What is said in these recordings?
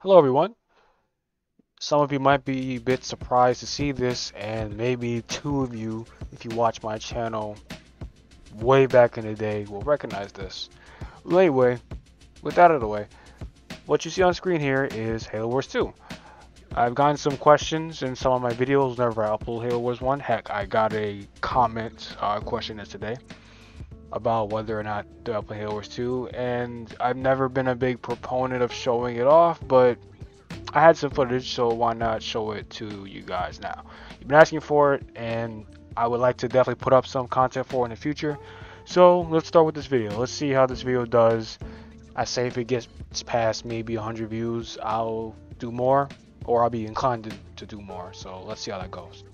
Hello everyone. Some of you might be a bit surprised to see this, and maybe two of you, if you watch my channel way back in the day, will recognize this. Well, anyway, with that out of the way, what you see on screen here is Halo Wars 2. I've gotten some questions in some of my videos whenever I upload Halo Wars 1. Heck, I got a comment question today about whether or not to upload Halo Wars 2, and I've never been a big proponent of showing it off, but I had some footage, so why not show it to you guys now? You've been asking for it, and I would like to definitely put up some content for it in the future. So let's start with this video. Let's see how this video does. I say if it gets past maybe 100 views, I'll do more, or I'll be inclined to do more. So let's see how that goes.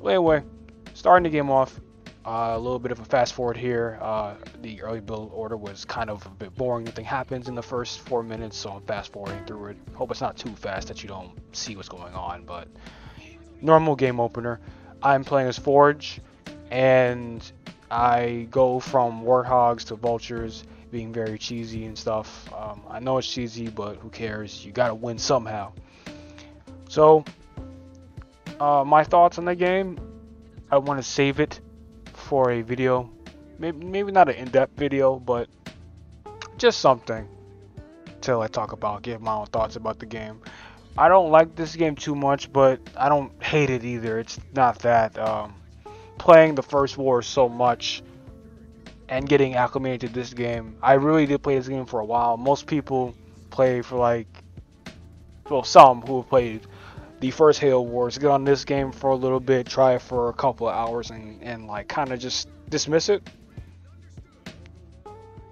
Well, anyway, starting the game off, a little bit of a fast forward here. The early build order was kind of a bit boring. Nothing happens in the first 4 minutes, so I'm fast forwarding through it. Hope it's not too fast that you don't see what's going on, but normal game opener. I'm playing as Forge, and I go from Warthogs to Vultures, being very cheesy and stuff. I know it's cheesy, but who cares? You gotta win somehow. So, my thoughts on the game, I want to save it for a video. Maybe not an in-depth video, but just something to like talk about, give my own thoughts about the game. I don't like this game too much, but I don't hate it either. It's not that. Playing the first war so much and getting acclimated to this game, I really did play this game for a while. Most people play for like, well, some who have played the first Halo Wars get on this game for a little bit, try it for a couple of hours, and like kind of just dismiss it.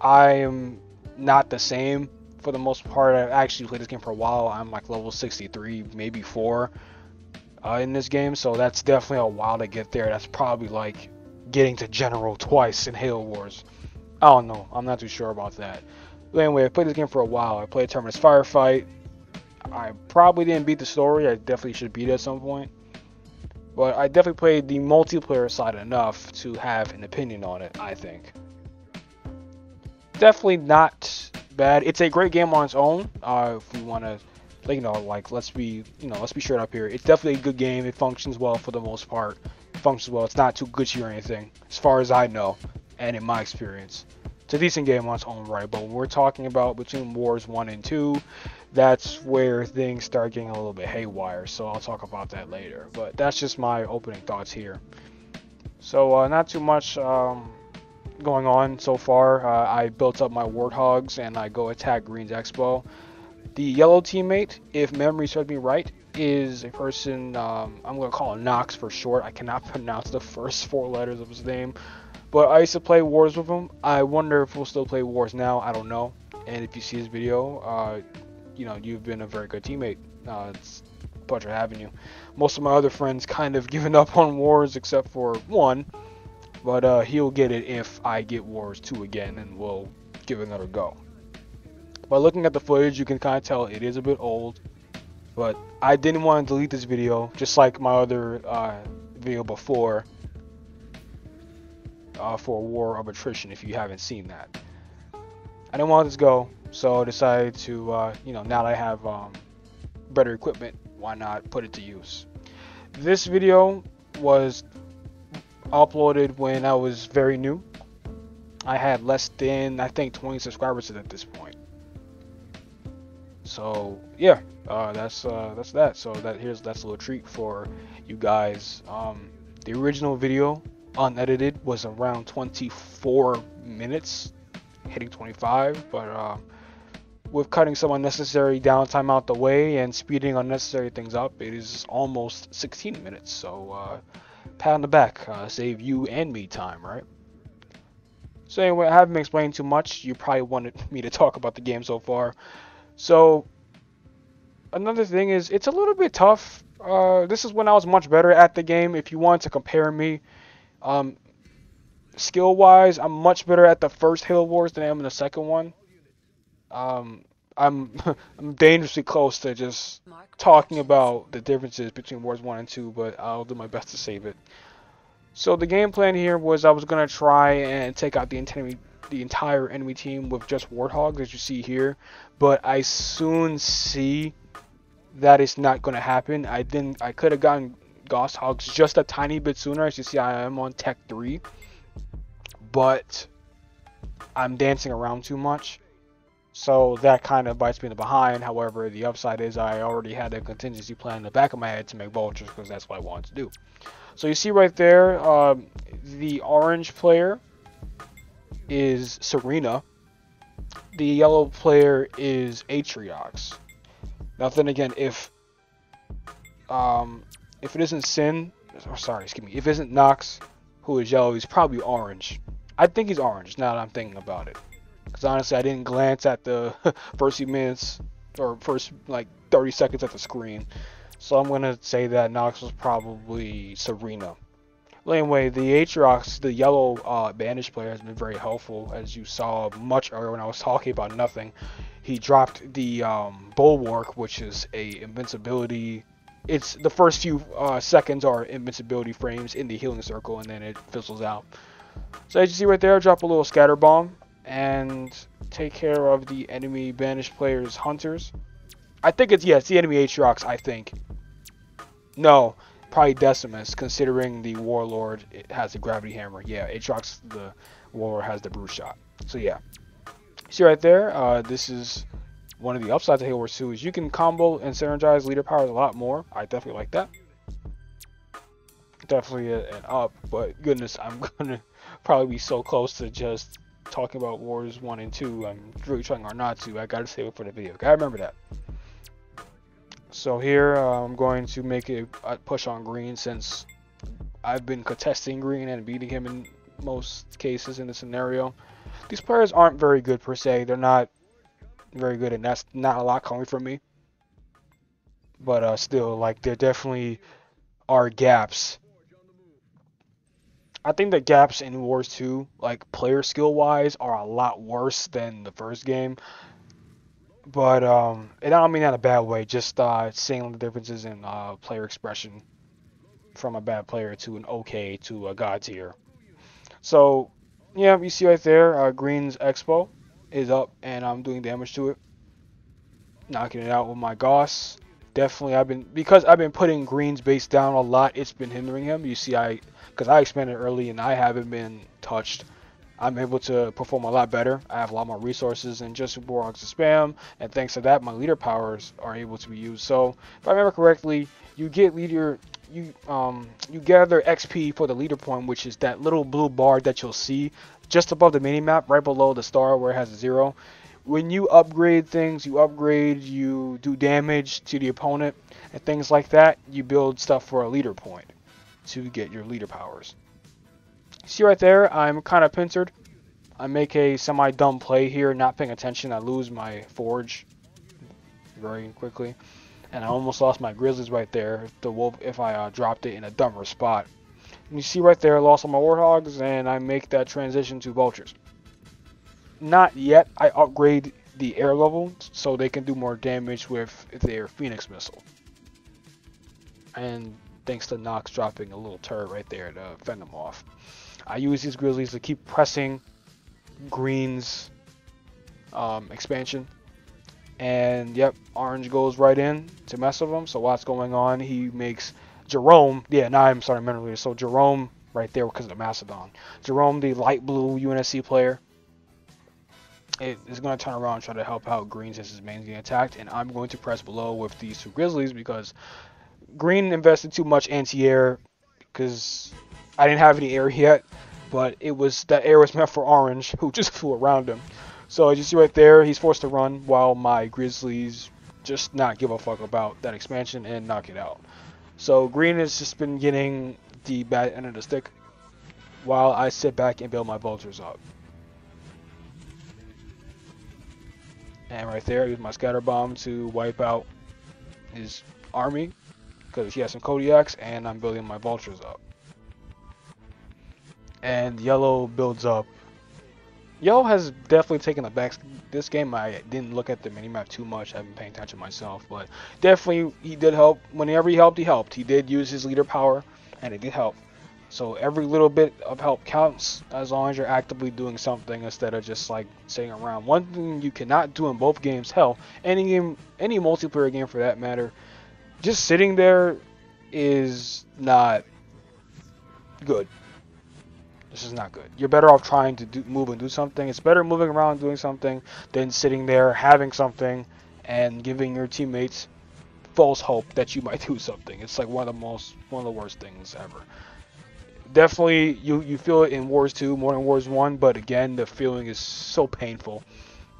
I am not the same for the most part. I actually played this game for a while. I'm like level 63, maybe 4 in this game, so that's definitely a while to get there. That's probably like getting to General twice in Halo Wars. I don't know. I'm not too sure about that. But anyway, I played this game for a while. I played Terminus Firefight. I probably didn't beat the story. I definitely should beat it at some point. But I definitely played the multiplayer side enough to have an opinion on it, I think. Definitely not bad. It's a great game on its own. If we want to, like, like let's be straight up here. It's definitely a good game. It functions well for the most part. It functions well. It's not too glitchy or anything, as far as I know, and in my experience. It's a decent game on its own right. But when we're talking about between Wars 1 and 2, that's where things start getting a little bit haywire. So I'll talk about that later. But that's just my opening thoughts here. So not too much. Going on so far. I built up my Warthogs and I go attack Green's Expo. The yellow teammate, if memory serves me right, is a person, I'm going to call him Nox for short. I cannot pronounce the first 4 letters of his name. But I used to play Wars with him. I wonder if we'll still play Wars now. I don't know. And if you see his video, you've been a very good teammate. It's a pleasure having you. Most of my other friends kind of given up on Wars except for one. But he'll get it if I get Wars 2 again, and we'll give it another go. By looking at the footage, you can kind of tell it is a bit old. But I didn't want to delete this video, just like my other video before for War of Attrition, if you haven't seen that. I didn't want this to go, so I decided to, now that I have better equipment, why not put it to use. This video was uploaded when I was very new. I had less than, I think, 20 subscribers at this point. So yeah, that's that. So that's a little treat for you guys. The original video, unedited, was around 24 minutes, hitting 25. But with cutting some unnecessary downtime out the way and speeding unnecessary things up, it is almost 16 minutes. So pat on the back, save you and me time, right? So anyway, I haven't explained too much. You probably wanted me to talk about the game so far. So another thing is, it's a little bit tough. This is when I was much better at the game. If you want to compare me, skill-wise, I'm much better at the first Halo Wars than I am in the second one. I'm I'm dangerously close to just talking about the differences between Wars 1 and 2, but I'll do my best to save it. So the game plan here was I was gonna try and take out the entire enemy team with just warthogs, as you see here, but I soon see that is not gonna happen. I could have gotten Ghost Hogs just a tiny bit sooner. As you see, I am on Tech 3, but I'm dancing around too much. So that kind of bites me in the behind. However, the upside is I already had a contingency plan in the back of my head to make vultures because that's what I wanted to do. So you see right there, the orange player is Serena. The yellow player is Atriox. Now then again, if it isn't Sin, or sorry, excuse me, if it isn't Nox, who is yellow, he's probably orange. I think he's orange now that I'm thinking about it. Because honestly, I didn't glance at the first few minutes or first like 30 seconds at the screen. So I'm gonna say that Nox was probably Serena. Well, anyway, the Aatrox, the yellow bandage player, has been very helpful, as you saw much earlier when I was talking about nothing. He dropped the Bulwark, which is a invincibility. It's the first few seconds are invincibility frames in the healing circle, and then it fizzles out. So as you see right there, drop a little scatter bomb and take care of the enemy bandage player's hunters. I think it's the enemy Aatrox. I think. No, probably Decimus, considering the Warlord has the Gravity Hammer. Yeah, Aatrox, the Warlord, has the Brute Shot. So yeah. See right there, this is one of the upsides of Halo Wars 2 is you can combo and synergize leader powers a lot more. I definitely like that. Definitely an up, but goodness, I'm gonna probably be so close to just talking about Wars 1 and 2. I'm really trying hard not to. I gotta save it for the video. Gotta remember that. So here I'm going to make a push on green since I've been contesting green and beating him in most cases in the scenario. These players aren't very good per se. They're not very good, and that's not a lot coming from me. But still, like, there definitely are gaps. I think the gaps in Wars 2, like player skill wise, are a lot worse than the first game. But and I don't mean that in a bad way, just seeing the differences in player expression from a bad player to an okay to a god tier. So yeah, you see right there, Green's Expo is up and I'm doing damage to it. Knocking it out with my Gauss. Definitely because I've been putting Green's base down a lot, it's been hindering him. You see because I expanded early and I haven't been touched. I'm able to perform a lot better. I have a lot more resources than just Warhawks to spam, and thanks to that, my leader powers are able to be used. So, if I remember correctly, you get you gather XP for the leader point, which is that little blue bar that you'll see just above the mini map, right below the star where it has a 0. When you upgrade things, you do damage to the opponent, and things like that, you build stuff for a leader point to get your leader powers. See right there, I'm kind of pincered. I make a semi-dumb play here, not paying attention. I lose my Forge very quickly. And I almost lost my Grizzlies right there if I dropped it in a dumber spot. And you see right there, I lost all my Warthogs, and I make that transition to Vultures. Not yet. I upgrade the air level so they can do more damage with their Phoenix Missile. And thanks to Nox dropping a little turret right there to fend them off. I use these Grizzlies to keep pressing Green's expansion. And yep, Orange goes right in to mess with him. So what's going on? He makes Jerome. Yeah, now I'm starting mentally. So Jerome right there because of the Macedon. Jerome, the light blue UNSC player, it is going to turn around and try to help out Green since his main's getting attacked. And I'm going to press below with these two Grizzlies because Green invested too much anti-air because I didn't have any air yet, but that air was meant for Orange, who just flew around him. So as you see right there, he's forced to run while my Grizzlies just not give a fuck about that expansion and knock it out. So Green has just been getting the bad end of the stick while I sit back and build my Vultures up. And right there, I use my scatter bomb to wipe out his army because he has some Kodiaks, and I'm building my Vultures up. And yellow builds up. Yellow has definitely taken the back this game. I didn't look at the minimap too much. I haven't been paying attention myself, but definitely he did help. Whenever he helped, he helped. He did use his leader power, and it did help. So every little bit of help counts as long as you're actively doing something instead of just like sitting around. One thing you cannot do in both games, hell, any game, any multiplayer game for that matter, just sitting there is not good. This is not good. You're better off trying to move and do something. It's better moving around doing something than sitting there having something and giving your teammates false hope that you might do something. It's like one of the worst things ever. Definitely, you feel it in Wars 2 more than Wars 1, but again, the feeling is so painful.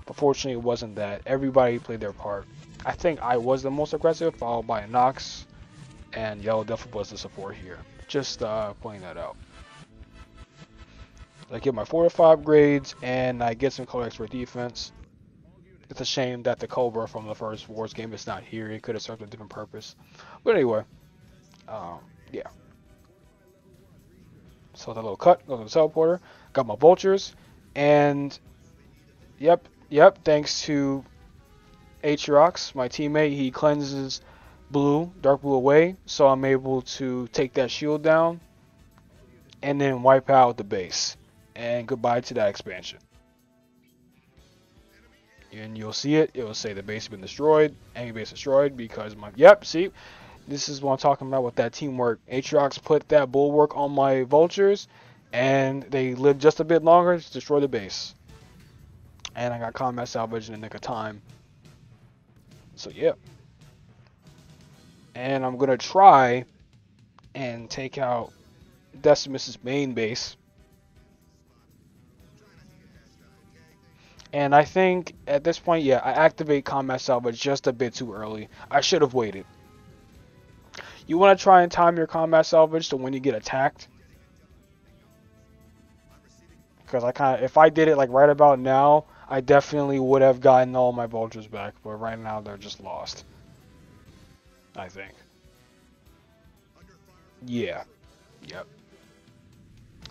But fortunately, it wasn't that. Everybody played their part. I think I was the most aggressive, followed by Nox, and Yellow definitely was the support here. Just pointing that out. I get my 4 to 5 grades, and I get some codex for defense. It's a shame that the Cobra from the first Wars game is not here. It could have served a different purpose. But anyway, yeah. So the little cut, go to the teleporter, got my vultures, and yep, thanks to Aatrox, my teammate, he cleanses dark blue away, so I'm able to take that shield down and then wipe out the base. And goodbye to that expansion. And you'll see it will say the base has been destroyed, enemy base destroyed, because see, this is what I'm talking about with that teamwork. Aatrox put that bulwark on my vultures, and they lived just a bit longer to destroy the base. And I got combat salvage in the nick of time. So yeah. And I'm gonna try and take out Decimus's main base. And I think at this point, yeah, I activate combat salvage just a bit too early. I should have waited. You want to try and time your combat salvage to when you get attacked. Because if I did it like right about now, I definitely would have gotten all my vultures back. But right now, they're just lost. I think. Yeah. Yep.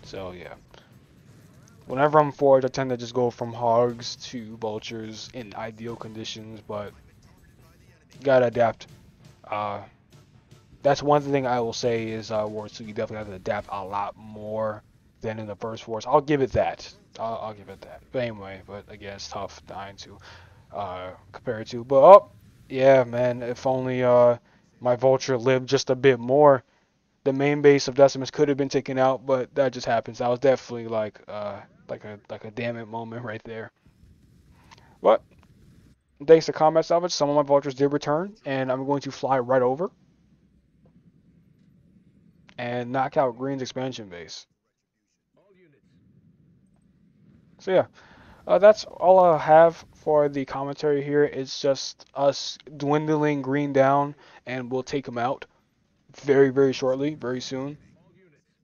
So, yeah. Whenever I'm forged, I tend to just go from hogs to vultures in ideal conditions, but you gotta adapt. That's one thing I will say is Wars 2, you definitely have to adapt a lot more than in the first Wars. I'll give it that. I'll give it that. But anyway, but again, it's tough dying to compare it to. But yeah, man, if only my Vulture lived just a bit more. The main base of Decimus could have been taken out, but that just happens. That was definitely like a damn it moment right there. But thanks to combat salvage, some of my vultures did return, and I'm going to fly right over and knock out Green's expansion base. So yeah, that's all I have for the commentary here. It's just us dwindling Green down, and we'll take him out very, very shortly, very soon.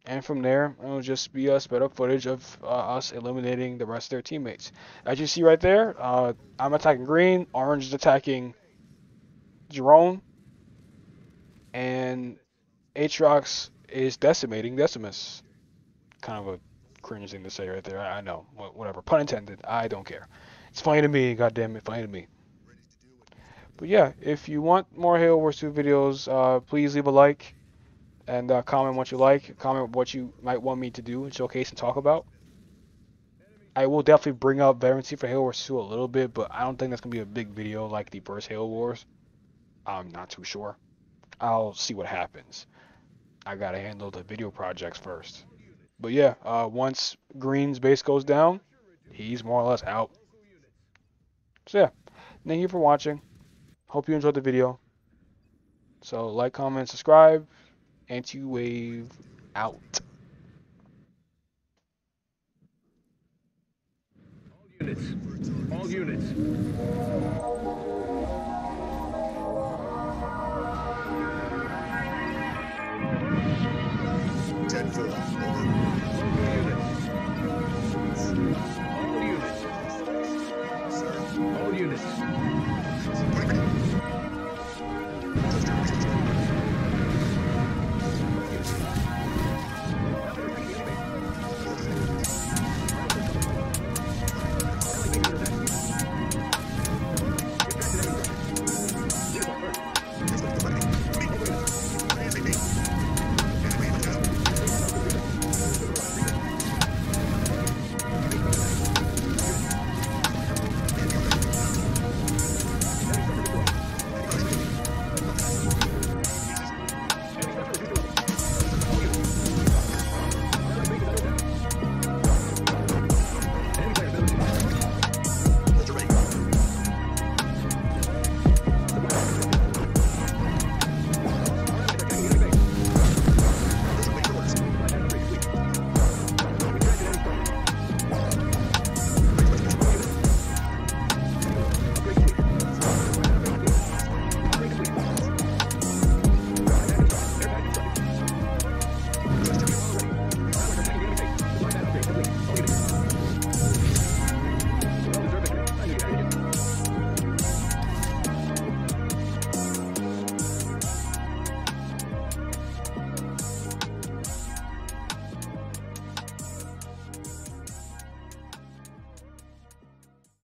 And from there, it'll just be a sped up footage of us eliminating the rest of their teammates. As you see right there, I'm attacking Green, Orange is attacking Jerome, and Aatrox is decimating Decimus. Kind of a cringe thing to say right there. I know. Whatever. Pun intended. I don't care. It's funny to me. Goddamn it, funny to me. But yeah, if you want more Halo Wars 2 videos, please leave a like and comment what you like. Comment what you might want me to do and showcase and talk about. I will definitely bring up veterancy for Halo Wars 2 a little bit, but I don't think that's going to be a big video like the first Halo Wars. I'm not too sure. I'll see what happens. I got to handle the video projects first. But yeah, once Green's base goes down, he's more or less out. So yeah, thank you for watching. Hope you enjoyed the video. So like, comment, subscribe. Anti-Wave out. All units. 10-4, over. All units. All units. Sir. All units.